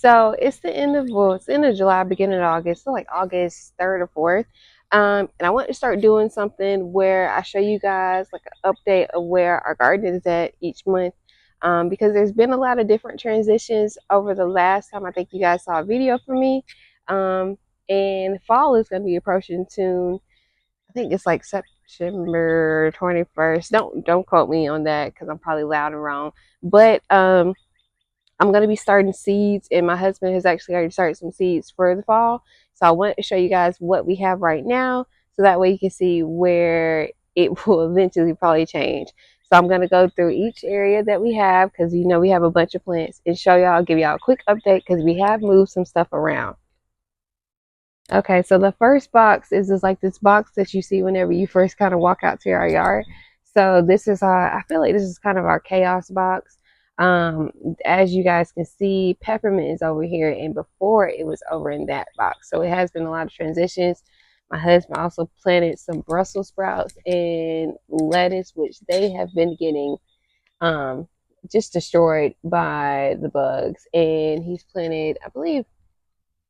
So it's the end of, well, it's the end of July, beginning of August, so like August 3rd or 4th. And I want to start doing something where I show you guys like an update of where our garden is at each month. Because there's been a lot of different transitions over the last time I think you guys saw a video from me. Um, and fall is going to be approaching soon. I think it's like September 21st. Don't quote me on that because I'm probably loud and wrong. But I'm gonna be starting seeds, and my husband has actually already started some seeds for the fall. So I want to show you guys what we have right now, so that way you can see where it will eventually probably change. So I'm gonna go through each area that we have because you know we have a bunch of plants and show y'all, give y'all a quick update because we have moved some stuff around. Okay, so the first box is just like this box that you see whenever you first kind of walk out to our yard. So this is I feel like this is kind of our chaos box. Um, as you guys can see, peppermint is over here, and before it was over in that box. So it has been a lot of transitions. My husband also planted some Brussels sprouts and lettuce, which they have been getting um just destroyed by the bugs. And he's planted, I believe,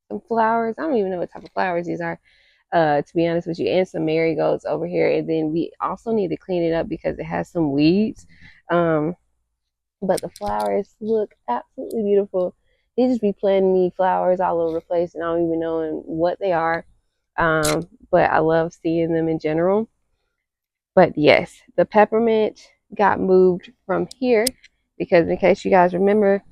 some flowers. I don't even know what type of flowers these are, to be honest with you, and some marigolds over here. And then we also need to clean it up because it has some weeds. Um, but the flowers look absolutely beautiful. He just be planting me flowers all over the place, and I don't even know what they are. But I love seeing them in general. But yes, the peppermint got moved from here because, in case you guys remember,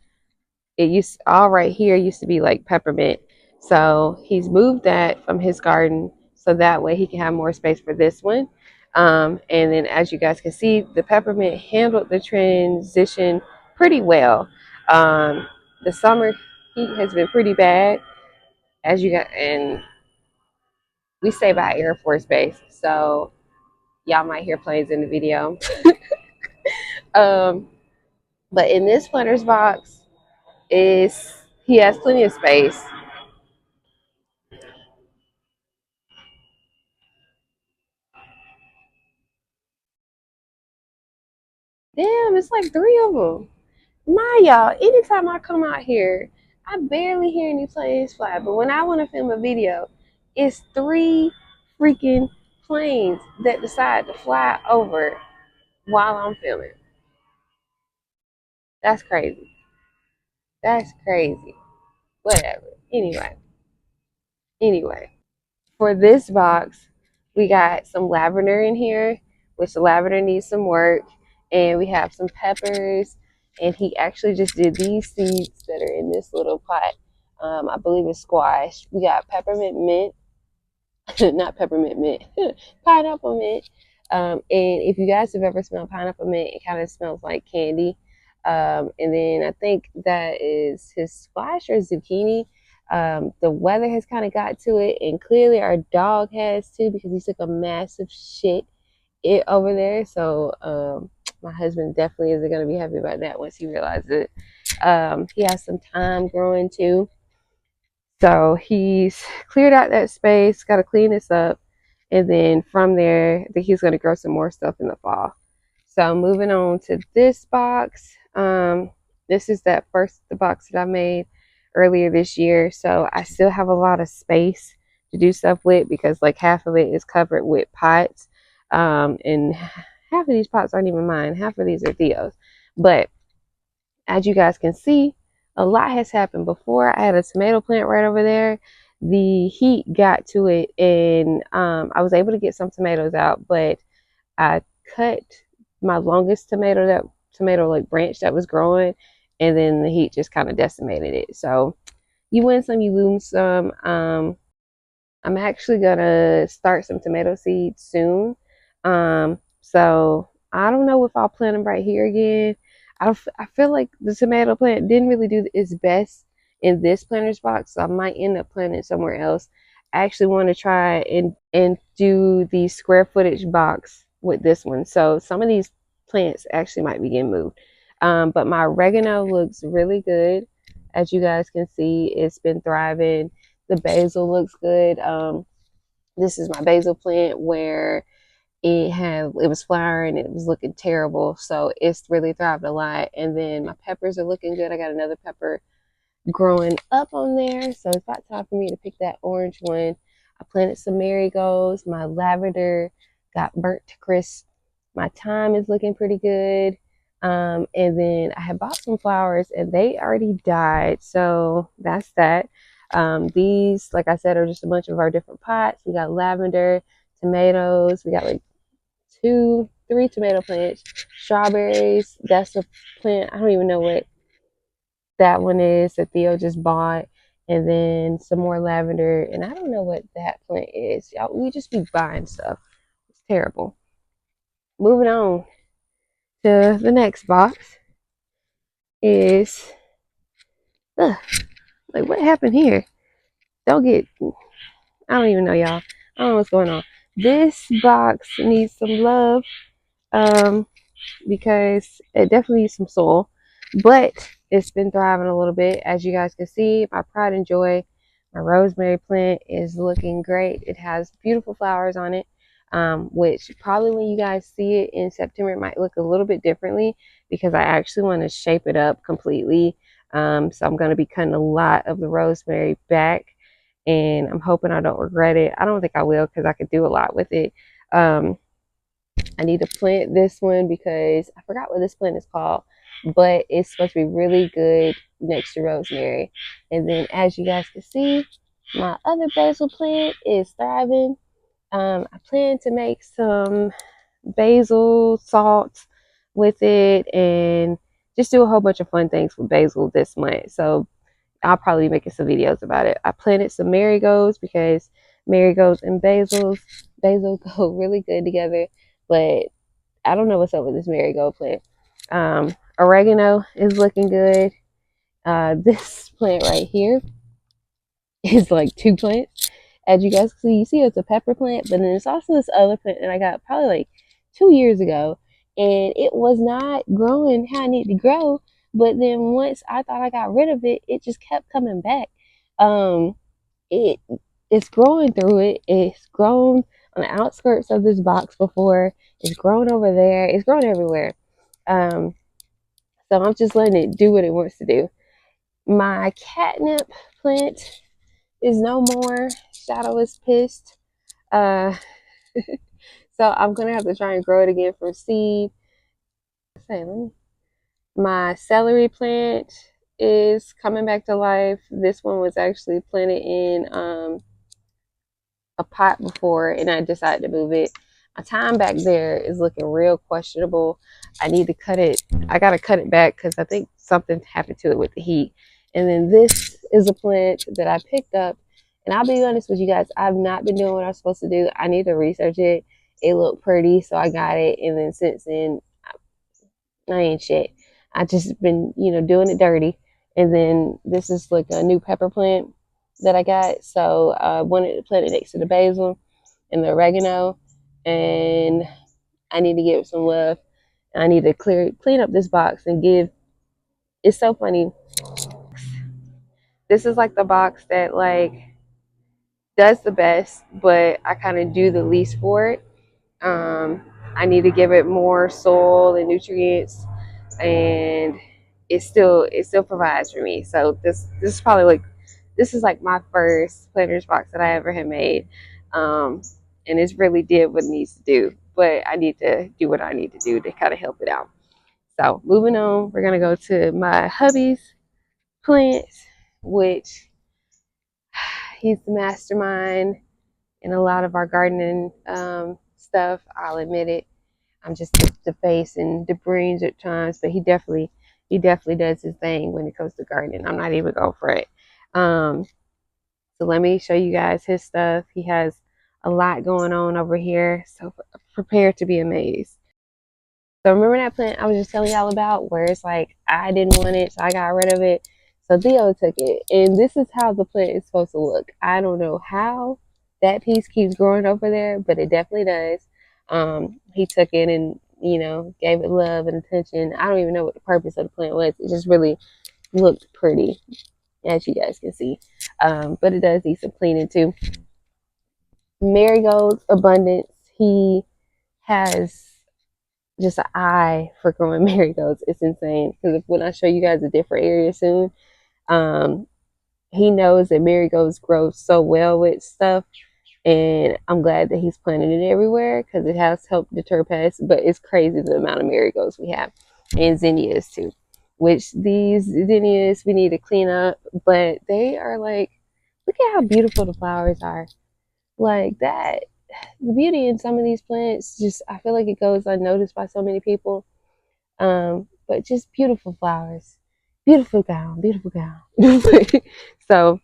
it used all right here used to be like peppermint. So he's moved that from his garden so that way he can have more space for this one. And then as you guys can see, the peppermint handled the transition pretty well. The summer heat has been pretty bad, as you got, and we stay by Air Force Base, so y'all might hear planes in the video. um, but in this planter's box is he has plenty of space. Damn, it's like three of them. My y'all, anytime I come out here, I barely hear any planes fly. But when I want to film a video, it's three freaking planes that decide to fly over while I'm filming. That's crazy. That's crazy. Whatever. Anyway, for this box, we got some lavender in here, which the lavender needs some work. And we have some peppers. And he actually just did these seeds that are in this little pot. I believe it's squash. We got peppermint mint, not peppermint mint, pineapple mint. And if you guys have ever smelled pineapple mint, it kind of smells like candy. And then I think that is his squash or zucchini. The weather has kind of got to it, and clearly our dog has too because he took a massive shit it over there. So my husband definitely isn't going to be happy about that once he realizes it. He has some thyme growing too. So he's cleared out that space, got to clean this up. And then from there, I think he's going to grow some more stuff in the fall. So moving on to this box. This is the box that I made earlier this year. So I still have a lot of space to do stuff with because like half of it is covered with pots. And half of these pots aren't even mine. Half of these are Theo's. But as you guys can see, a lot has happened. Before I had a tomato plant right over there. The heat got to it, and I was able to get some tomatoes out, but I cut my longest tomato like branch that was growing, and then the heat just kind of decimated it. So you win some, you lose some. I'm actually gonna start some tomato seeds soon. So I don't know if I'll plant them right here again. I feel like the tomato plant didn't really do its best in this planter's box, so I might end up planting it somewhere else. I actually want to try and do the square footage box with this one. So some of these plants actually might be getting moved. But my oregano looks really good. As you guys can see, it's been thriving. The basil looks good. This is my basil plant where it was flowering, it was looking terrible, so it's really thrived a lot. And then my peppers are looking good. I got another pepper growing up on there. So it's about time for me to pick that orange one. I planted some marigolds. My lavender got burnt to crisp. My thyme is looking pretty good. And then I had bought some flowers and they already died. So that's that. These, like I said, are just a bunch of our different pots. We got lavender, tomatoes. We got like three tomato plants, strawberries. That's a plant. I don't even know what that one is that Theo just bought. And then some more lavender. And I don't know what that plant is. Y'all, we just be buying stuff. It's terrible. Moving on to the next box is, ugh, like what happened here? Don't get, I don't even know, y'all. I don't know what's going on. This box needs some love. Um, because it definitely needs some soil, but it's been thriving a little bit. As you guys can see, my pride and joy, my rosemary plant is looking great. It has beautiful flowers on it, which probably when you guys see it in September, it might look a little bit differently because I actually want to shape it up completely. So I'm going to be cutting a lot of the rosemary back, and I'm hoping I don't regret it. I don't think I will because I could do a lot with it. I need to plant this one because I forgot what this plant is called, but it's supposed to be really good next to rosemary. And then as you guys can see, my other basil plant is thriving. I plan to make some basil salts with it and just do a whole bunch of fun things with basil this month. So I'll probably be making some videos about it. I planted some marigolds because marigolds and basil go really good together, but I don't know what's up with this marigold plant. Oregano is looking good. This plant right here is like two plants. As you guys can see, it's a pepper plant, but then there's also this other plant that I got probably like 2 years ago, and it was not growing how I need to grow. But then once I thought I got rid of it, it just kept coming back. Um, it it's growing through it. It's grown on the outskirts of this box before. It's grown over there. It's grown everywhere. Um, so I'm just letting it do what it wants to do. My catnip plant is no more. Shadow is pissed. Uh, so I'm gonna have to try and grow it again from seed. My celery plant is coming back to life. This one was actually planted in a pot before, and I decided to move it. My thyme back there is looking real questionable. I need to cut it. I gotta cut it back because I think something happened to it with the heat. And then this is a plant that I picked up, and I'll be honest with you guys, I've not been doing what I'm supposed to do. I need to research it. It looked pretty, so I got it. And then since then, I ain't shit. I just been, doing it dirty. And then this is like a new pepper plant that I got. So I wanted to plant it next to the basil and the oregano. And I need to give it some love. And I need to clean up this box and give. It's so funny. This is like the box that like does the best, but I kind of do the least for it. I need to give it more soil and nutrients, and it still provides for me. So this is probably like this is like my first planter's box that I ever had made, and it's really did what it needs to do. But I need to do what I need to do to kind of help it out. So moving on, we're gonna go to my hubby's plants, which he's the mastermind in a lot of our gardening stuff. I'll admit it. I'm just the face and the brains at times, but he definitely does his thing when it comes to gardening. I'm not even going for it. So let me show you guys his stuff. He has a lot going on over here, so prepare to be amazed. So remember that plant I was just telling y'all about where it's like I didn't want it, so I got rid of it. So Theo took it, and this is how the plant is supposed to look. I don't know how that piece keeps growing over there, but it definitely does. He took it and gave it love and attention. I don't even know what the purpose of the plant was. It just really looked pretty, as you guys can see. But it does need some cleaning too. Marigold abundance. He has just an eye for growing marigolds. It's insane because when I show you guys a different area soon, Um, he knows that marigolds grow so well with stuff, and I'm glad that he's planting it everywhere because it has helped deter pests. But it's crazy the amount of marigolds we have, and zinnias too. Which these zinnias we need to clean up, but they are like, look at how beautiful the flowers are. Like that, the beauty in some of these plants, just I feel like it goes unnoticed by so many people. But just beautiful flowers, beautiful gown. So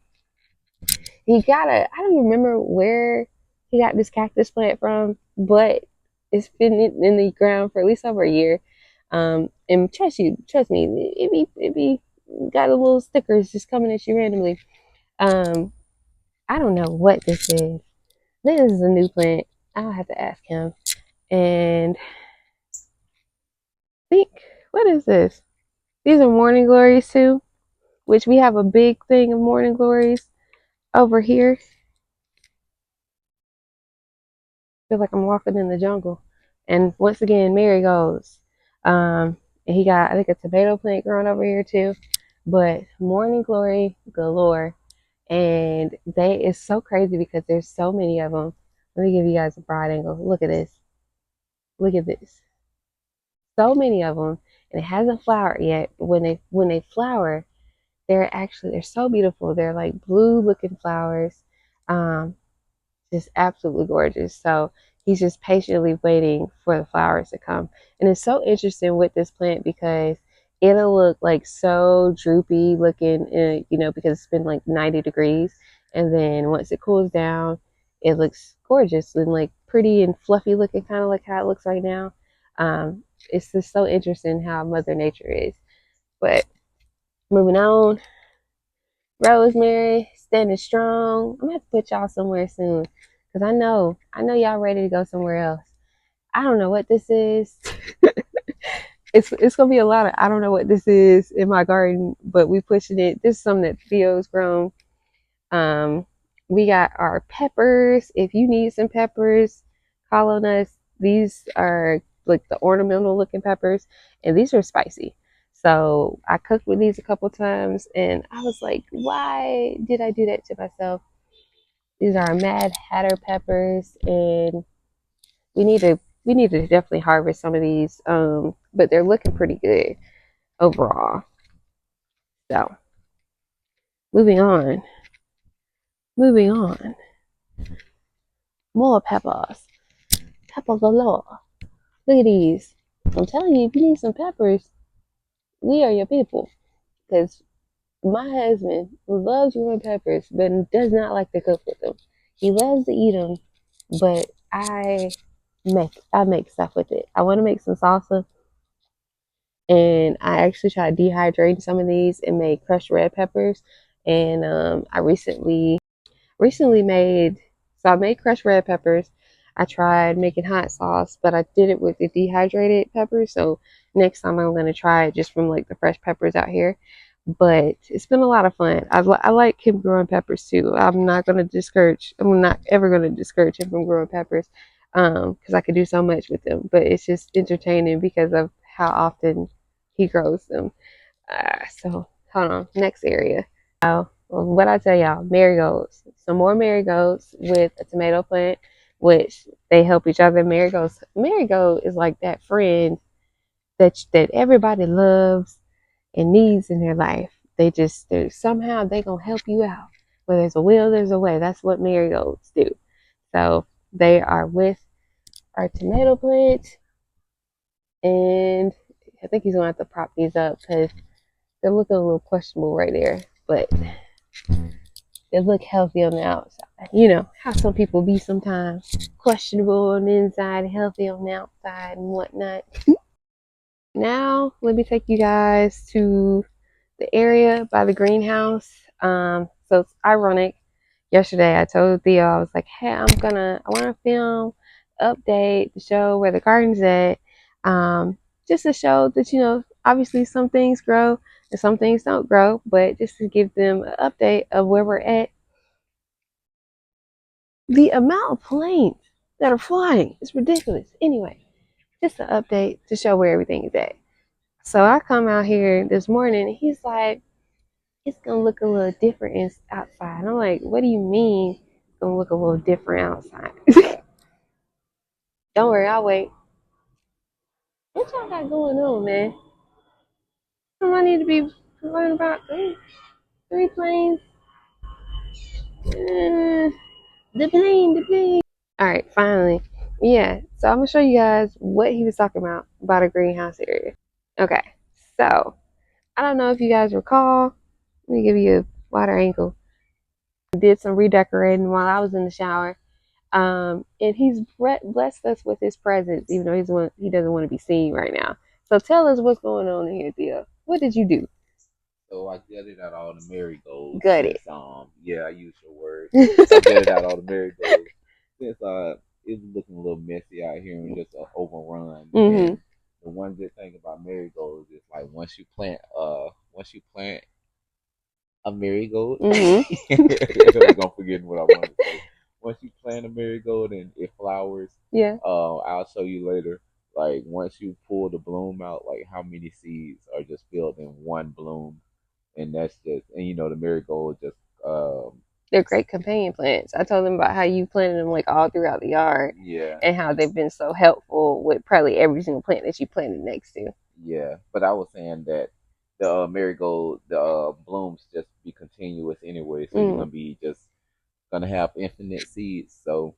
he got I don't remember where he got this cactus plant from, but it's been in the ground for at least over a year. And trust me, it be got a little stickers just coming at you randomly. Um, I don't know what this is. This is a new plant. I'll have to ask him. And think, what is this? These are morning glories too, which we have a big thing of morning glories over here. Feel like I'm walking in the jungle. And once again, marigolds. And he got, I think, a tomato plant growing over here too. But morning glory galore. And they it's so crazy because there's so many of them. Let me give you guys a broad angle. Look at this. Look at this. So many of them, and it hasn't flowered yet. But when they flower, they're so beautiful. They're like blue looking flowers. Um, just absolutely gorgeous. So he's just patiently waiting for the flowers to come. And it's so interesting with this plant because it'll look like so droopy looking, because it's been like 90 degrees. And then once it cools down, it looks gorgeous and like pretty and fluffy looking, kind of like how it looks right now. It's just so interesting how Mother Nature is. But moving on, Rosemary, standing strong. I'm gonna have to put y'all somewhere soon because I know y'all ready to go somewhere else. I don't know what this is. It's gonna be a lot of I don't know what this is in my garden, but we pushing it. This is something that Theo's grown. Um, we got our peppers. If you need some peppers, call on us. These are like the ornamental looking peppers, and these are spicy. So I cooked with these a couple times, and I was like, why did I do that to myself? These are Mad Hatter peppers, and we need to we need to definitely harvest some of these. But they're looking pretty good overall. So moving on, moving on. More peppers, pepper galore. Look at these. I'm telling you, if you need some peppers, we are your people. Because my husband loves growing peppers, but does not like to cook with them. He loves to eat them, but I make stuff with it. I want to make some salsa, and I actually tried dehydrating some of these and made crushed red peppers. And I recently made so I made crushed red peppers. I tried making hot sauce, but I did it with the dehydrated peppers. So next time I'm gonna try it just from like the fresh peppers out here. But it's been a lot of fun. I like him growing peppers too. I'm not gonna discourage. I'm not ever gonna discourage him from growing peppers, because I could do so much with them. But it's just entertaining because of how often he grows them. So hold on, next area. Oh, well, what I tell y'all, marigolds. Some more marigolds with a tomato plant, which they help each other. Marigold is like that friend that everybody loves and needs in their life. Somehow they gonna help you out. Where there's a will, there's a way. That's what marigolds do. So they are with our tomato plant, and I think he's gonna have to prop these up because they're looking a little questionable right there. But they look healthy on the outside. You know how some people be sometimes questionable on the inside, healthy on the outside, and whatnot. Now, let me take you guys to the area by the greenhouse. So it's ironic. Yesterday, I told Theo, I was like, hey, I want to film, update, to show where the garden's at. Just to show that, obviously some things grow and some things don't grow, but just to give them an update of where we're at. The amount of planes that are flying is ridiculous. Anyway, just an update to show where everything is at. So I come out here this morning, and he's like, it's gonna look a little different outside. And I'm like, what do you mean it's gonna look a little different outside? Don't worry, I'll wait. What y'all got going on, man? Somebody need to be learning about three planes. The plane. All right, finally. Yeah, so I'm gonna show you guys what he was talking about a greenhouse area. Okay, so I don't know if you guys recall. Let me give you a wider angle. Did some redecorating while I was in the shower. And he's blessed us with his presence, even though he doesn't want to be seen right now. So tell us what's going on in here, Theo. What did you do? So I gutted out all the marigolds. Gutted. Yeah, I used your word. I gutted out all the marigolds since it was looking a little messy out here and just overrun. Mm-hmm. And the one good thing about marigolds is like once you plant a marigold, Mm-hmm. I'm gonna forget what I wanted to say. Once you plant a marigold and it flowers, Yeah. I'll show you later. Like once you pull the bloom out, like how many seeds are just filled in one bloom, and that's just and the marigold just They're great companion plants. I told them about how you planted them like all throughout the yard. Yeah. And how they've been so helpful with probably every single plant that you planted next to. Yeah, but I was saying that the marigold, the blooms just be continuous anyway, so you're gonna be just gonna have infinite seeds. So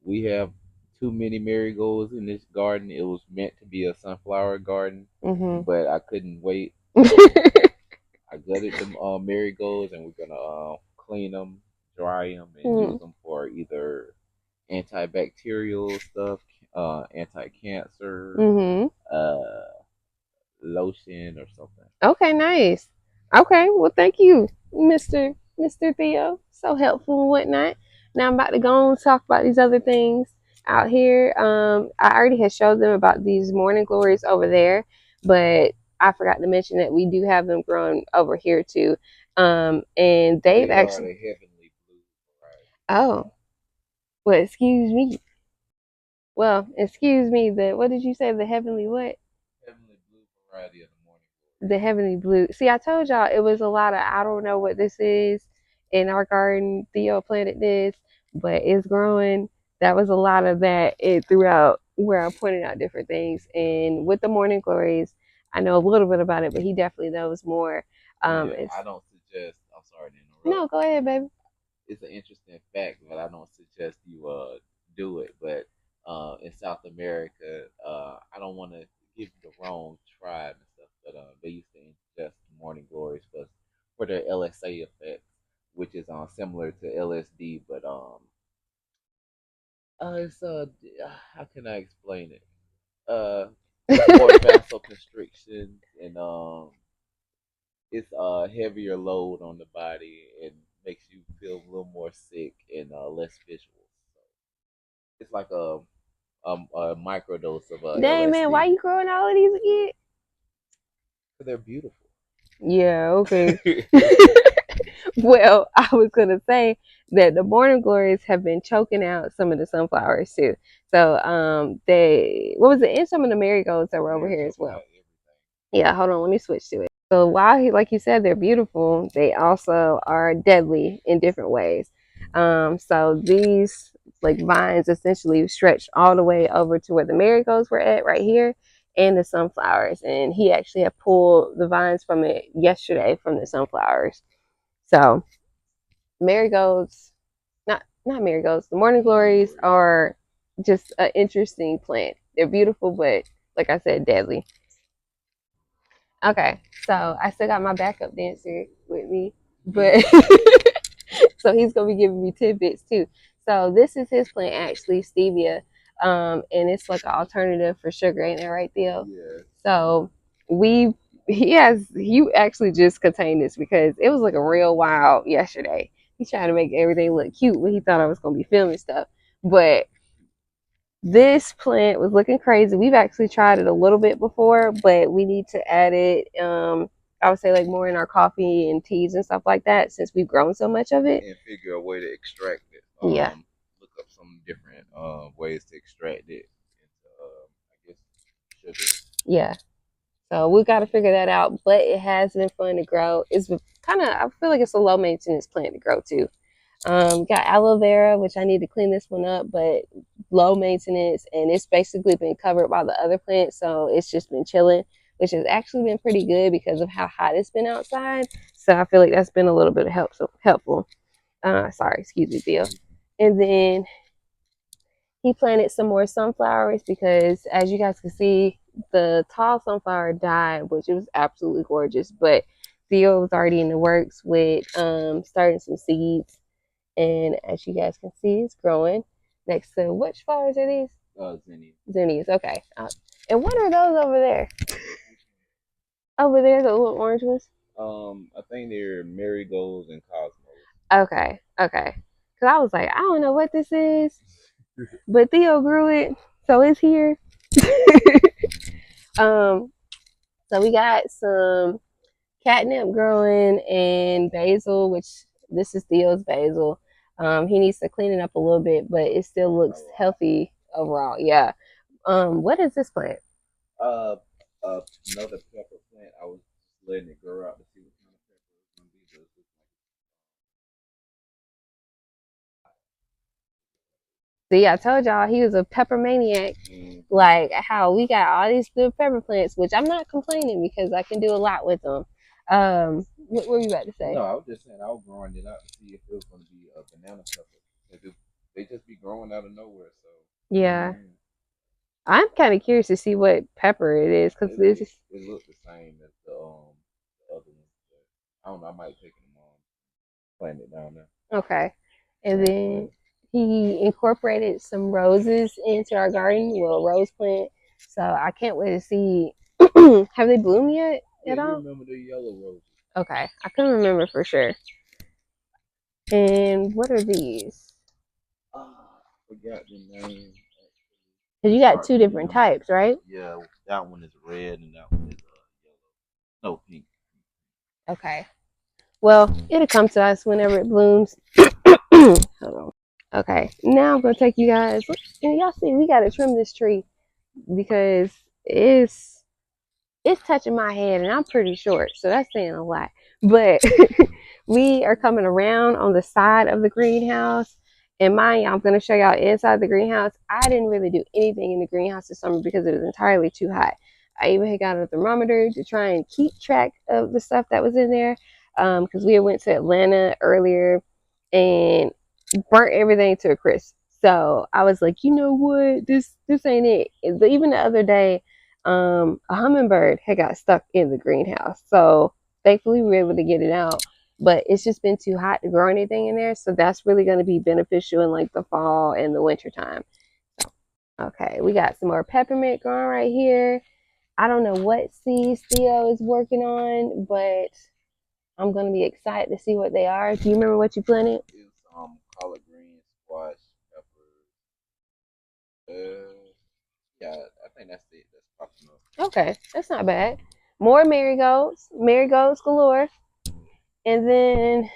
we have too many marigolds in this garden. It was meant to be a sunflower garden, but I couldn't wait. I gutted them marigolds, and we're gonna clean them, dry them, and use them for either antibacterial stuff, anti-cancer, lotion or something. Okay, nice. Okay, well, thank you, Mr. Theo. So helpful and whatnot. Now I'm about to go and talk about these other things out here. I already had showed them about these morning glories over there, but I forgot to mention that we do have them growing over here too. And they've actually. Are the heavenly blue variety. Oh, well, excuse me. Well, excuse me. What did you say? The heavenly what? Heavenly blue variety of the morning glory. The heavenly blue. See, I told y'all it was a lot of I don't know what this is in our garden. Theo planted this, but it's growing. That was a lot of that throughout where I pointed out different things. And with the morning glories, I know a little bit about it, but he definitely knows more. Yeah, I don't suggest. I'm sorry to interrupt. No, go ahead, baby. It's an interesting fact, but I don't suggest you do it. But in South America, I don't want to give the wrong tribe and stuff, but they used to ingest morning glories for their LSA effects, which is similar to LSD, but it's how can I explain it? More vasoconstriction and it's a heavier load on the body and makes you feel a little more sick and less visual. So it's like a microdose of Dang, LSD. man, why you growing all of these again? Because they're beautiful. Yeah, okay. Well, I was gonna say that the morning glories have been choking out some of the sunflowers too. So what was it? And some of the marigolds that were over here as well. Yeah, hold on, let me switch to it. So while like you said, they're beautiful, they also are deadly in different ways. So these like vines essentially stretch all the way over to where the marigolds were at right here and the sunflowers. And he actually had pulled the vines from it yesterday from the sunflowers. So marigolds, not marigolds, the morning glories are just an interesting plant. They're beautiful, but like I said, deadly. Okay, so I still got my backup dancer with me, but so he's gonna be giving me tidbits too. So this is his plant actually, stevia, and it's like an alternative for sugar, ain't that right, Theo? Yeah. So he actually just contained this because it was like a real wild yesterday. He's trying to make everything look cute when he thought I was gonna be filming stuff, but this plant was looking crazy. We've actually tried it a little bit before, but we need to add it. I would say like more in our coffee and teas and stuff like that since we've grown so much of it. And figure a way to extract it. Yeah. Look up some different ways to extract it into I guess sugar. Yeah. So we got to figure that out. But it has been fun to grow. It's I feel like it's a low maintenance plant to grow too. Got aloe vera, which I need to clean this one up, but low maintenance, and it's basically been covered by the other plants, so it's just been chilling, which has actually been pretty good because of how hot it's been outside. So I feel like that's been a little bit of helpful. Sorry, excuse me, Theo. And then he planted some more sunflowers because, as you guys can see, the tall sunflower died, which it was absolutely gorgeous. But Theo was already in the works with starting some seeds, and as you guys can see, it's growing next to which flowers are these? Zinnias. Zinnias. Okay. And what are those over there? Over there, the little orange ones. I think they're marigolds and cosmos. Okay. Okay. Because I was like, I don't know what this is, but Theo grew it, so it's here. um, so we got some catnip growing and basil, which this is Theo's basil. He needs to clean it up a little bit, but it still looks healthy overall. Yeah. What is this plant? Uh, Another pepper plant. I was letting it grow out to see what kind of pepper it's gonna be. But See, I told y'all he was a pepper maniac. Like how we got all these good pepper plants, which I'm not complaining because I can do a lot with them. What were you about to say? No, I was just saying I was growing it out to see if it was going to be a banana pepper. They just be growing out of nowhere. So Yeah, I'm kind of curious to see what pepper it is because this is it looks the same as the other ones. But I don't know. I might take them on, plant it down there. okay. And then he incorporated some roses into our garden, well, a rose plant. So I can't wait to see. Have they bloomed yet Yeah, at you all? remember the yellow roses? Okay, I couldn't remember for sure. And what are these? Forgot the name. Because you got two different types, right? Yeah, that one is red and that one is yellow. No, pink. Okay. Well, it'll come to us whenever it blooms. Hold on. Okay, now I'm gonna take you guys. And y'all see, we gotta trim this tree because it's touching my head, and I'm pretty short, so that's saying a lot. But we are coming around on the side of the greenhouse, and mind you, I'm gonna show y'all inside the greenhouse. I didn't really do anything in the greenhouse this summer because it was entirely too hot. I even had got a thermometer to try and keep track of the stuff that was in there because we went to Atlanta earlier and burnt everything to a crisp. So I was like, you know what, this ain't it. Even the other day, a hummingbird had got stuck in the greenhouse. So thankfully we were able to get it out. But it's just been too hot to grow anything in there. So that's really going to be beneficial in like the fall and the winter time. Okay, we got some more peppermint growing right here. I don't know what seeds Theo is working on, but I'm going to be excited to see what they are. Do you remember what you planted? It's collard green, squash, pepper. Yeah, I think that's it. That's popping up. Okay, that's not bad. More marigolds galore. And then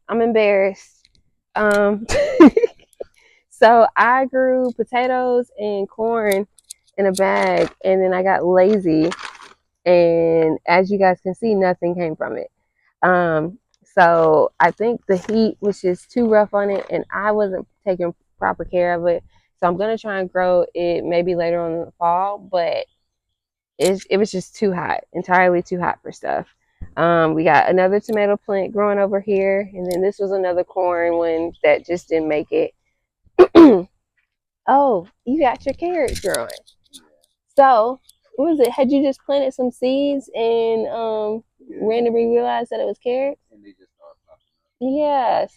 I'm embarrassed. Um, so I grew potatoes and corn in a bag, and then I got lazy, and as you guys can see, nothing came from it. So I think the heat was just too rough on it, and I wasn't taking proper care of it. So I'm gonna try and grow it maybe later on in the fall, but it was just too hot, entirely too hot for stuff. We got another tomato plant growing over here, and then this was another corn one that just didn't make it. Oh, you got your carrots growing. So, what was it? Had you just planted some seeds and randomly realized that it was carrots? And they just start popping up.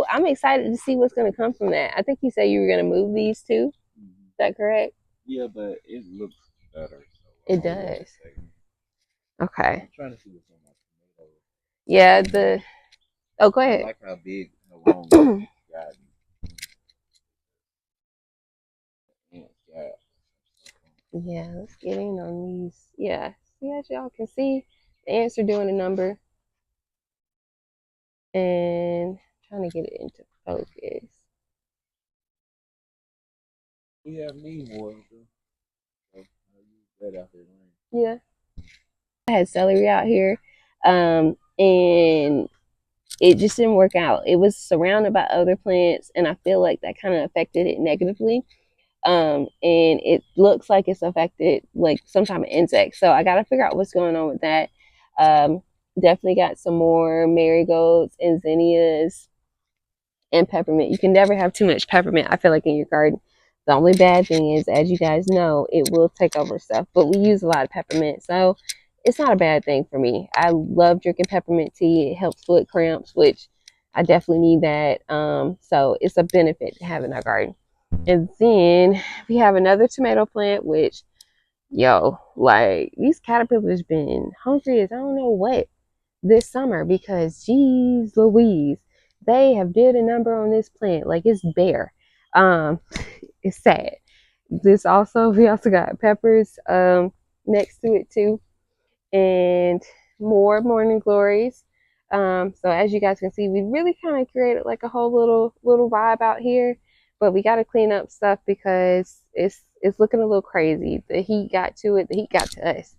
Yeah. I'm excited to see what's going to come from that. I think you said you were going to move these too. Is that correct? Yeah, but it looks better. So it does. Okay. I'm trying to see what's on my tomatoes. Yeah. Oh, go ahead. I like how big, how long it's got. Yeah, let's get in on these. Yeah, see, as y'all can see, the ants are doing a number, and trying to get it into focus. We have neem oil, so I use that out there. Yeah, I had celery out here. and it just didn't work out. It was surrounded by other plants, and I feel like that kind of affected it negatively. And it looks like it's affected like some type of insect. So I got to figure out what's going on with that. Um, Definitely got some more marigolds and zinnias and peppermint. You can never have too much peppermint, I feel like, in your garden. The only bad thing is, as you guys know, it will take over stuff. But we use a lot of peppermint, so it's not a bad thing for me. I love drinking peppermint tea. It helps foot cramps, which I definitely need that. So it's a benefit to have in our garden. And then we have another tomato plant, which, yo, like these caterpillars been hungry as I don't know what this summer because geez Louise, they have did a number on this plant. Like it's bare. Um, it's sad. This also we also got peppers next to it too, and more morning glories. So as you guys can see, we really kind of created like a whole little vibe out here, but we got to clean up stuff because it's looking a little crazy. The heat got to it. The heat got to us.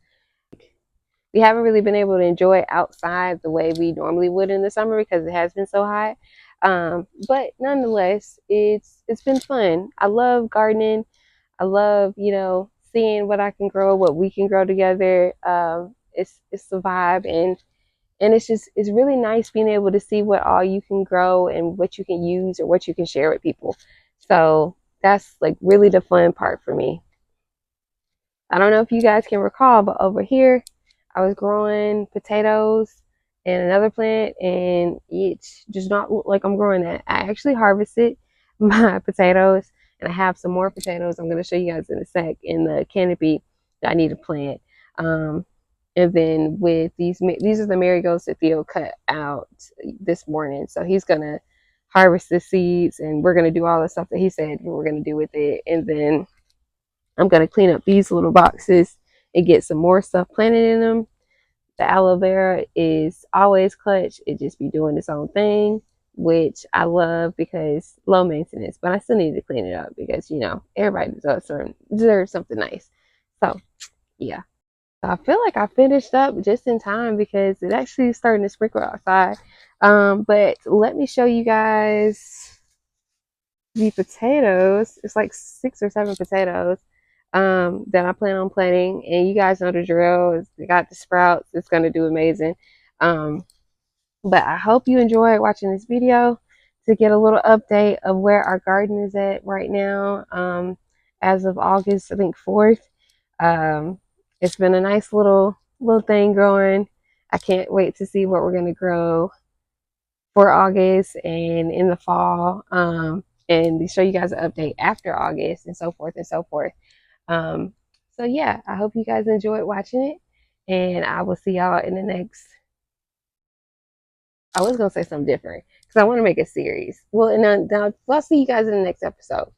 We haven't really been able to enjoy it outside the way we normally would in the summer because it has been so hot. But nonetheless, it's been fun. I love gardening. I love, seeing what I can grow, what we can grow together. It's the vibe, and it's really nice being able to see what all you can grow and what you can use or what you can share with people. So that's like really the fun part for me. I don't know if you guys can recall, but over here I was growing potatoes and another plant, and it does not look like I'm growing that. I actually harvested my potatoes, and I have some more potatoes I'm going to show you guys in a sec in the canopy that I need to plant. Um, and then with these are the marigolds that Theo cut out this morning. So he's going to harvest the seeds, and we're going to do all the stuff that he said we were going to do with it. And then I'm going to clean up these little boxes and get some more stuff planted in them. The aloe vera is always clutch. It just be doing its own thing, which I love because low maintenance, but I still need to clean it up because, everybody deserves something nice. So, yeah. So I feel like I finished up just in time because it actually is starting to sprinkle outside. But let me show you guys the potatoes. It's like 6 or 7 potatoes that I plan on planting. And you guys know the drill. It got the sprouts. It's going to do amazing. Um, but I hope you enjoyed watching this video to get a little update of where our garden is at right now. As of August, I think 4th. It's been a nice little thing growing. I can't wait to see what we're going to grow for August and in the fall, and show you guys an update after August and so forth and so forth. Um, so yeah, I hope you guys enjoyed watching it, and I will see y'all in the next. I was gonna say something different because I want to make a series. Well, and now I'll see you guys in the next episode.